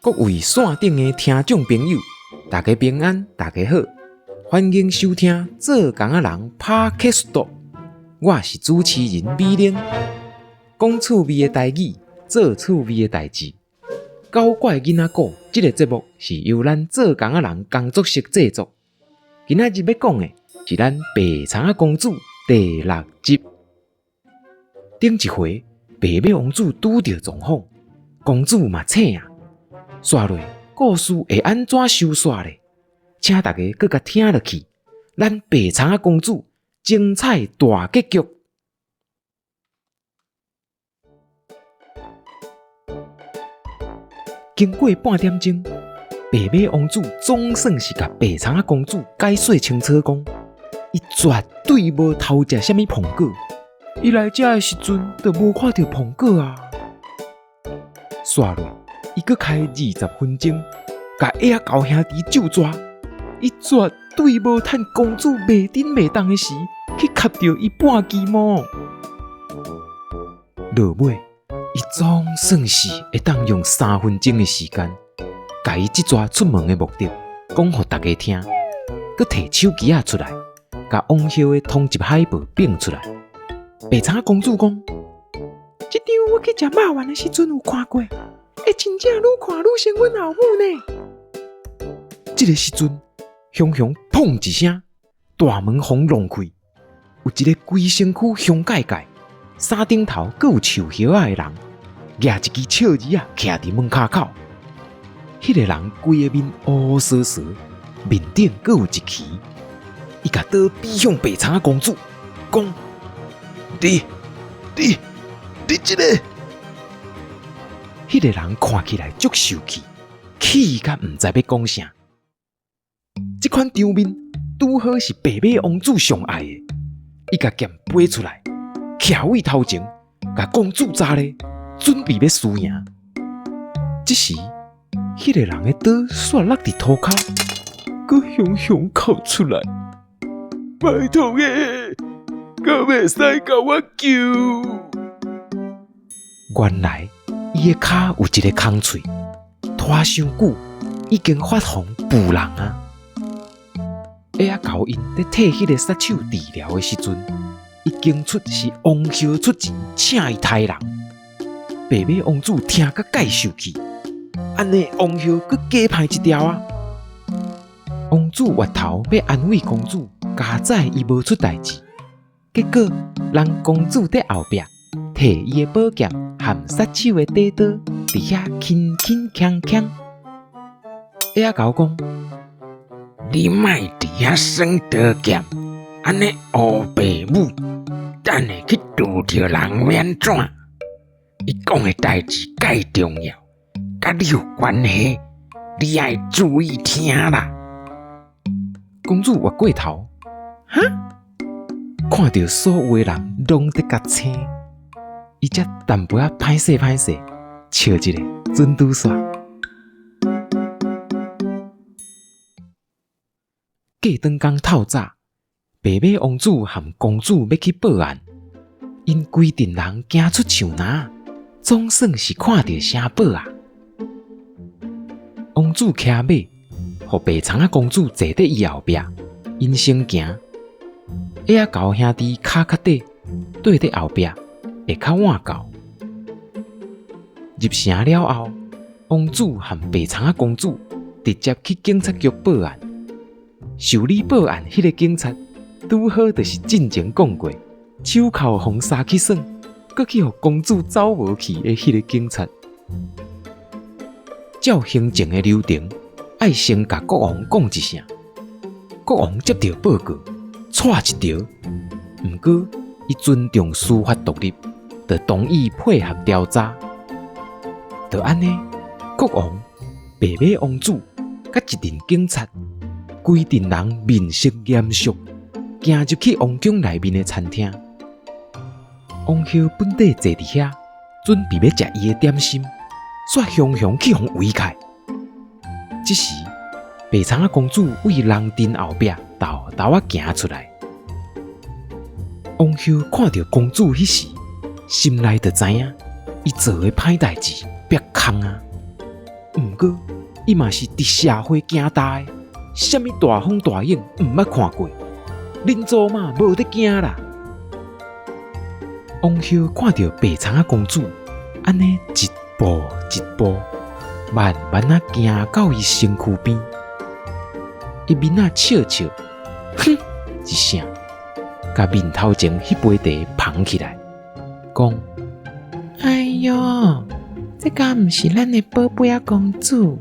各位线顶的听众朋友，大家平安，大家好，欢迎收听《做工仔人》Podcast。我是主持人美玲，讲趣味的台语，做趣味的代志。搞怪囡仔故这个节目是由咱做工仔人工作室制作。今仔日要讲的是咱白长公主第6集。顶一回，白马王子拄到状况，公主嘛醒啊。刷落故事会安怎收煞咧？请大家搁甲听落去，咱白长公主精彩大结局。经过半点钟，白马王子总算是甲白长公主解说清楚讲，伊绝对无偷食什么苹果，伊来遮的时阵就无看到苹果啊。刷落。伊搁开20分钟，甲野狗兄弟就抓，伊绝对无趁公主袂顶袂当的时去磕到伊半支毛。落尾，伊总算是会当用3分钟的时间，甲伊即抓出门的目的讲互大家听，搁摕手机仔出来，甲王后的通缉海报变出来。白长公主讲：即张我去食肉丸的时阵有看过。会真正愈看愈像阮后母呢！这个时阵，雄雄砰一声，大门轰弄开，有一个规身躯香盖盖、衫顶头阁有树叶仔的人，举一支笑儿仔徛伫门骹口。迄个人规个面乌乌索索，面顶阁有一旗。伊甲刀比向白长公主，讲：你这个！迄个人看起来足受气，气甲毋知要讲啥。这款场面拄好是白马王子上爱的，伊甲剑飞出来，徛位头前，甲公主扎咧，准备要输赢。这时，迄个人的刀煞落伫涂骹，佮雄雄哭出来：“拜托诶，可袂使甲我救！”原来。伊的骹有一个空喙，拖伤久，已经发红捕人啊！野狗因在替迄个杀手治疗的时阵，已经出是王后出钱请伊杀人。白马王子听甲介受气，安尼王后佫加歹一条啊！王子越头要安慰公主，加载伊无出代志，结果让公主在后壁摕伊的宝剑。含杀手的底刀伫遐轻轻锵锵，野狗讲：“你莫伫遐耍刀剑，安尼黑白母，等下去拄着人免怎？伊讲的代志介重要，甲你有关系，你爱注意听啦。”公主越过头，哈，看到所有的人拢在甲青。伊才淡薄仔歹势，笑一个准拄煞。过顿工透早，白马王子和公主要去报案，因规阵人行出树林，总算是看到城堡啊！王子骑马，互白长公主坐伫伊后壁，因先行。野狗兄弟骹较短，跟伫后壁。会较晚到。入城了后，王子和白长公主直接去警察局报案。受理报案迄个警察，拄好就是进前讲过，手铐互杀去耍，搁去互公主走无去的迄个警察。照行政的流程，爱先甲国王讲一声，国王接到报告，带一条。毋过，伊尊重司法独立。就同意配合调查，就安尼，国王、白马王子甲一阵警察，规阵人面色严肃，行入去王宫内面的餐厅。王后本地坐伫遐，准备要食伊的点心，煞雄雄去互围开。这时，白长公主为人阵后壁豆豆仔行出来。王后看到公主迄时，心内就知影，伊做的歹代志，别空啊！毋过伊嘛是伫社会行大诶，啥物大风大影毋捌看过，恁祖嘛无得惊啦。王后看到白苍仔公主安尼一步一步慢慢啊行到伊身躯边，伊面啊笑笑，哼一声，甲面头前迄杯茶捧起来，讲：哎哟，这敢毋是咱的宝贝仔公主？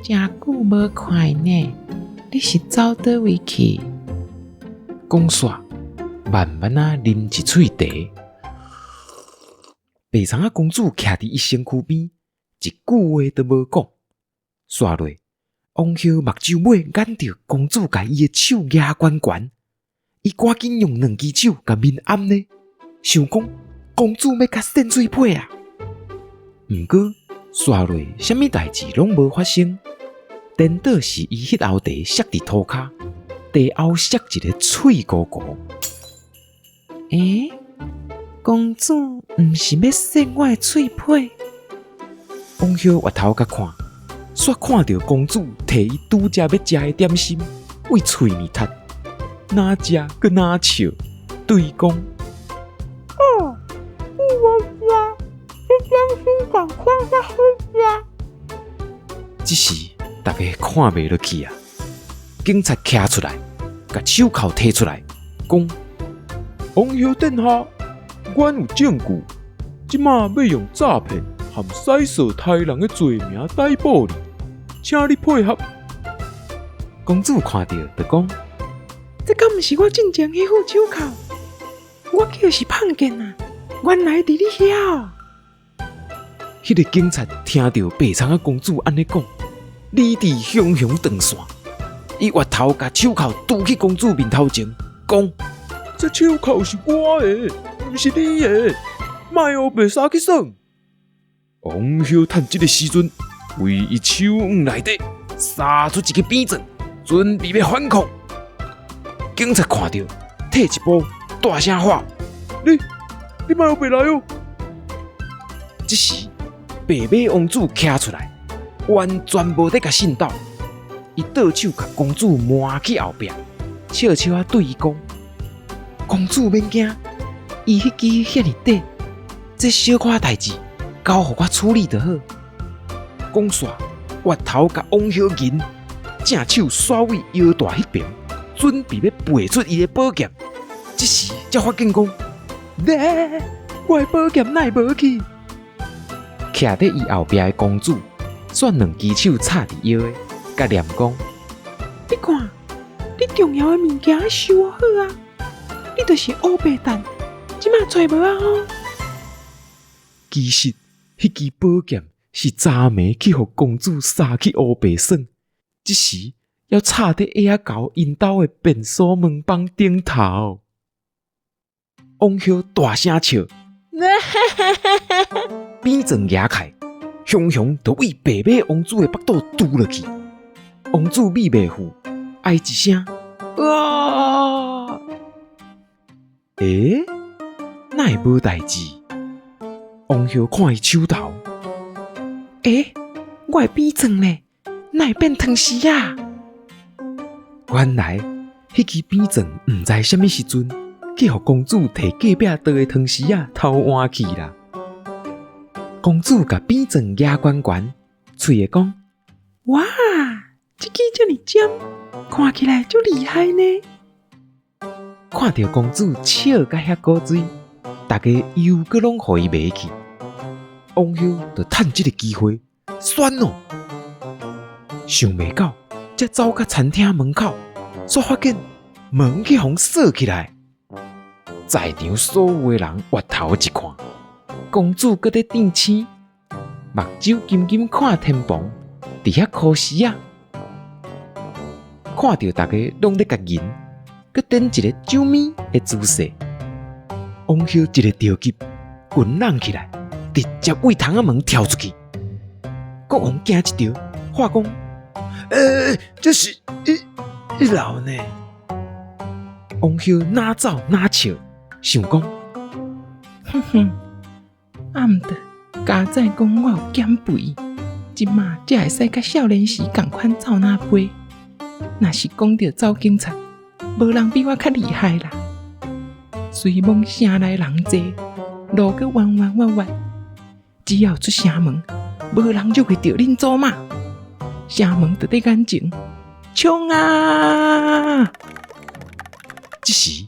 真久无看呢，你是走倒位去？讲煞，慢慢啊啉一喙茶。白苍仔公主徛伫伊身躯边，一句话都无讲。煞落，王后目睭尾眼着公主甲伊的手压悬悬，伊赶紧用两只手甲面按呢，想讲公主要甲扇水皮啊。毋过煞落，啥物代志拢无发生，颠倒是伊迄后茶摔伫涂骹，茶后摔一个脆糊糊。公主毋是要扇我的喙皮？王后回头甲看，煞看到公主摕伊拄则要食的点心为喙面窒，哪食佮哪笑，对伊讲：你无食，这点心赶快较好食。这时，大家看袂落去啊！警察徛出来，甲手铐摕出来，讲：王后殿下，阮有证据，即马要用诈骗和洗扫他人的罪名逮捕你，请你配合。公主看到就讲：这敢毋是我进前迄副手铐？我就是碰见啊，原来伫你遐。迄个警察听到白苍仔公主安尼讲，理智雄雄断线，伊回头甲手铐拄去公主面头前，讲：这手铐是我的，毋是你的，莫黑白相去耍。王后趁这个时阵，为伊手腕内底撒出一个鞭阵，准备要反抗。警察看到，退一步，大声喊：你莫黑白来哦！这时，白马王子徛出来，完全无得甲信斗，伊倒手甲公主摸去后壁，笑笑啊对伊讲：公主免惊，伊迄支遐尼短，这小可代志交互我处理就好。讲煞，越头甲王后银，正手刷位腰带迄边，准备要拔出伊的宝剑。这时才发现讲：我的宝剑哪会无去？徛伫伊后壁的公主，选两只手插伫腰的，甲念讲：你看，你重要的物件收好啊！你就是乌白蛋，即马找无啊吼！其实，迄支宝剑是昨暝去互公主杀去乌白耍，即时要插伫下仔狗因兜的便所门房顶头。王后大声笑，鞭阵压开，雄雄就为白马王子的腹肚拄落去。王子米袂赴，哀一声：啊！哪会无代志？王后看伊手头，我的鞭阵咧，哪会变汤匙啊？原来迄支鞭阵毋知什么时阵，去互公主摕隔壁桌的汤匙啊偷换去啦。公主甲鞭阵压悬悬，嘴会讲：哇，这支这么尖，看起来就厉害呢。看到公主笑甲遐古锥，大家又阁拢互伊迷去。王后就趁这个机会选咯，想袂到，才走到餐厅门口，却发现门去互锁起来。在场所有的人越头一看，公主搁在顶醒，目睭金金看天棚，伫遐考试啊！看到大家拢在甲银，搁点一个酒咪的姿势，王后一个着急，滚浪起来，直接为窗仔门跳出去。国王惊一跳，话讲：这是一老呢。王后哪走哪笑，想讲：哼哼，毋得，家仔讲我有减肥，一即马才会使甲少年时共款走哪飞。若是讲到走警察，无人比我较厉害啦。随望城内人济，路阁弯弯弯弯，只要出城门，无人就会着恁祖妈。城门就伫眼前，冲啊！这时，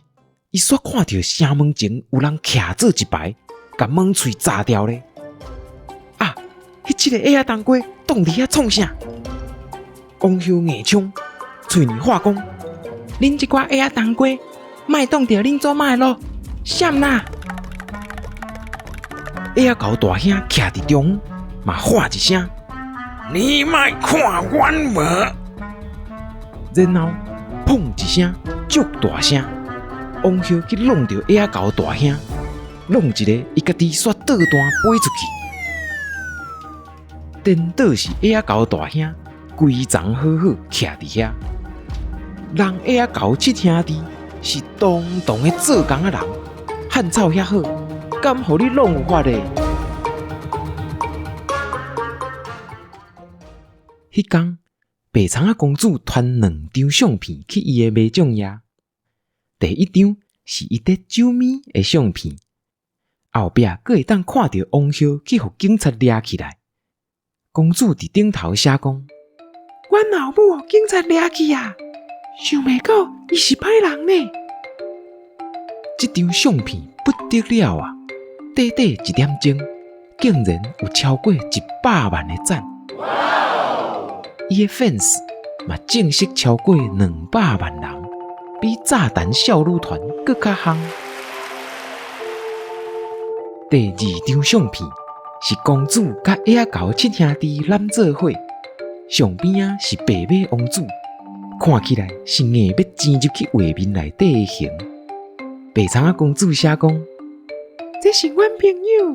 伊煞看到城门前有人徛做一排，甲门喙砸掉咧。啊！迄个矮仔当归挡伫遐创啥？王兄硬冲，嘴里话讲：恁即寡矮仔当归，莫挡着恁祖妈的路，闪啦！矮仔狗大兄徛伫中，嘛喊一声：你莫看阮无！然后砰一声，足大声，王兄去弄着矮仔狗大兄，弄一个伊家己煞倒弹飞出去。颠倒是矮仔狗大兄规丛好好徛伫遐，人矮仔狗七兄弟是当当的做工的人，汉草遐好，敢互你弄有法的？迄天，白苍仔公主传2张相片去伊的卖奖遐。第一张是伊伫酒咪的相片，后壁佫会当看到王后去互警察抓起来。公主伫顶头写讲：阮老母互警察抓去啊！想袂到伊是歹人呢。这张相片不得了啊！短短1点钟，竟然有超过100万的赞。伊的 fans 嘛正式超过200万人，比炸弹少女团更较夯。第2张相片是公主甲矮仔狗7兄弟揽做伙，上边啊是白马王子，看起来是硬要潜入去画面内底的形。白苍仔公主写讲：这是阮朋友，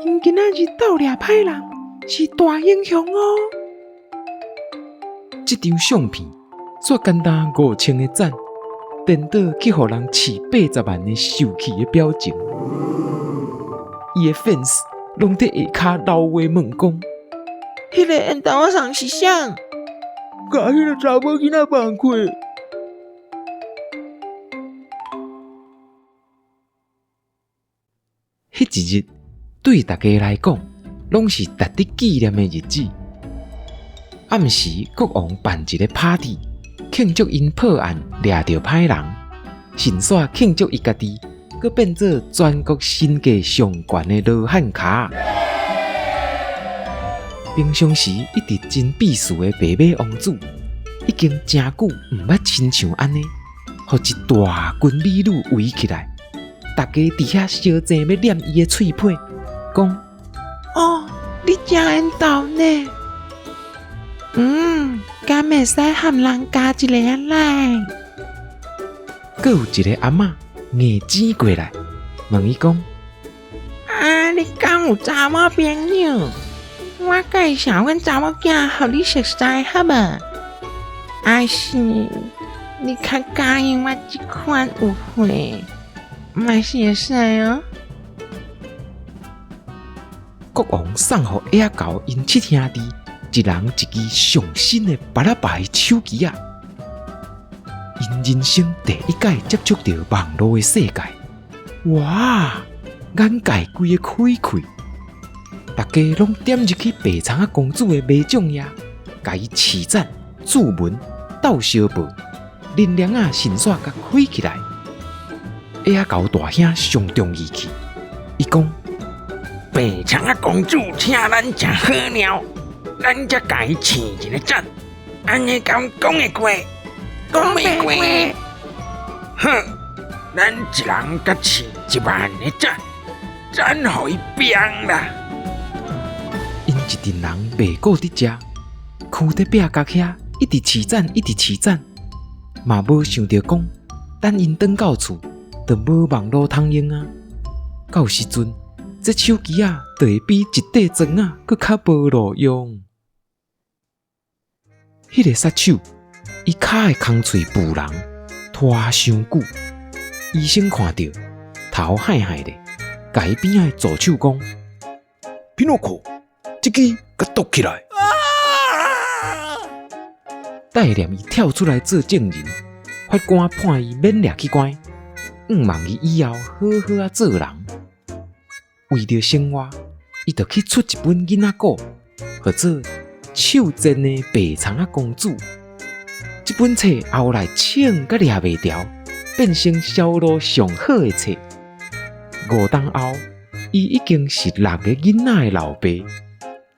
因今仔日斗掠歹人，是大英雄哦。这张相片煞简单5000的赞，颠倒去互人饲80万的受气的表情。伊的 fans 拢伫下骹流话问讲：迄个缘投上是啥？甲迄个查某囡仔放开。迄一日对大家来讲，拢是值得纪念的日子。暗时，国王办一个 party， 庆祝因破案抓到歹人，顺煞庆祝伊家己，佮变做全国身价上悬的罗汉脚。平常时一直真避暑的白马王子，已经真久毋捌亲像安尼，互一大群美女围起来，大家伫遐烧钱要念伊的喙皮，讲：哦，你真缘投呢？敢会使和人加一个啊来？佮有一个阿嬷硬挤过来，问伊讲：啊，你敢有查某朋友？我介绍阮查某囝互你熟识好无？还是你较介意我这款有货？嘛是会使哦。国王送互矮仔狗因7兄弟。一人一支上新的巴拉巴手机啊！因人生第一届接触到网络的世界，哇，眼界规个开开！大家拢点入去白苍仔公主的卖奖页，甲伊起赞、注文、斗相报，能量啊迅速甲开起来。矮仔狗大兄上中意去，伊讲：白苍仔公主请咱食好料。咱才甲伊饲一个赞，安尼敢讲会过？讲袂过。哼，咱一人甲饲1万个赞，赞互伊变啦！因一群人袂顾伫遮，囥伫壁角遐，一直饲赞，一直饲赞，嘛无想着讲，等因转到厝，就无网络通用啊。到时阵，这手机啊，就会比一块砖啊，佫较无路用。迄个杀手，伊骹的空喙浮人，拖伤久。医生看到，头害害的，甲伊边仔的助手讲：“皮诺可，这支甲剁起来。”带念伊跳出来做证人，法官判伊免掠去关，望伊以后好好啊做人。为着生活，伊就去出一本囡仔故，叫做《手贱的白苍仔公主》。这本册后来抢甲掠袂牢，变成销路上好的册。5年后，伊已经是6个囡仔的老爸，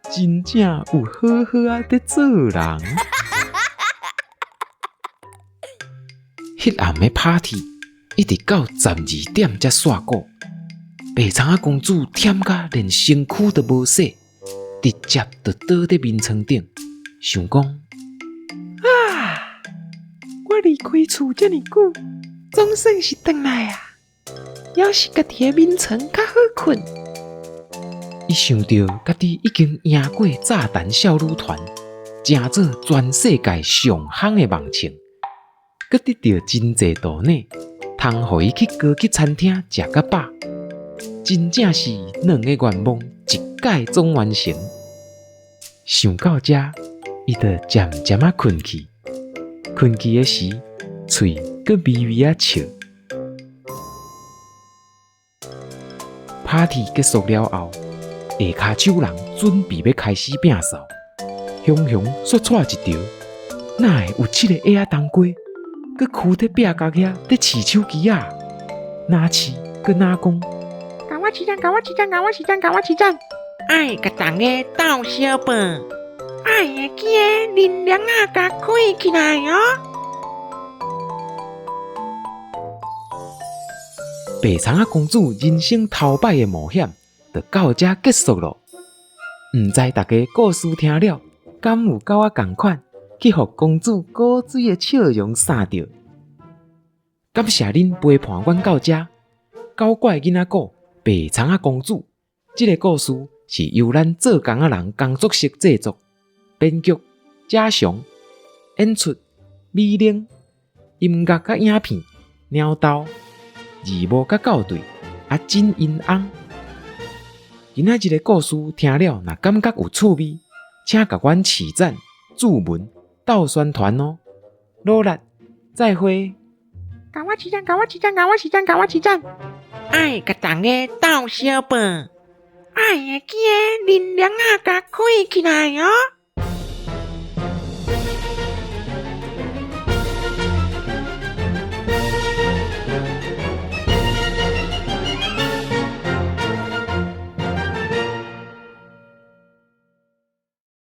真正有好好啊在做人。迄暗的 party 一直到12点才煞过。白苍仔公主忝甲连身躯都无洗，直接就倒伫眠床顶，想讲：啊！我离开厝这么久，总算是回来啊！要是家己的眠床较好困。伊想到家己已经赢过炸弹少女团，成做全世界上夯的梦情，佮得到真济道内，通互伊去高级餐厅食甲饱。真正是2个愿望一解总完成。想到这，伊就渐渐啊困去。困去的时，喙佮微微啊笑。party 结束了后，下骹手人准备要开始摒扫，雄雄煞带一条，哪会有7个鸭仔冬瓜，佮跍伫壁角遐咧饲手机啊？哪饲佮哪讲？甲我起战，甲我起战，甲我起战，甲我起战！爱甲大家斗相伴，爱会记得恁娘啊，甲开起来哦！白苍仔公主人生头摆的冒险，就到这结束了。毋知大家故事听了，敢有甲我同款去互公主果水的笑容杀着？感谢恁陪伴阮到这。搞怪囡仔故白苍仔公主，这个故事是由咱做工仔人工作室制作，编剧贾翔，演出美玲，音乐甲影片鸟豆，字幕甲校对阿金因翁。今仔日个故事听了，若感觉有趣味，请甲阮起赞、注文、斗宣传哦！努力，再会。甲我起战，甲我起战，甲我起战，甲我起战！爱甲大家斗相伴，爱会记得恁娘啊，甲开起来哦！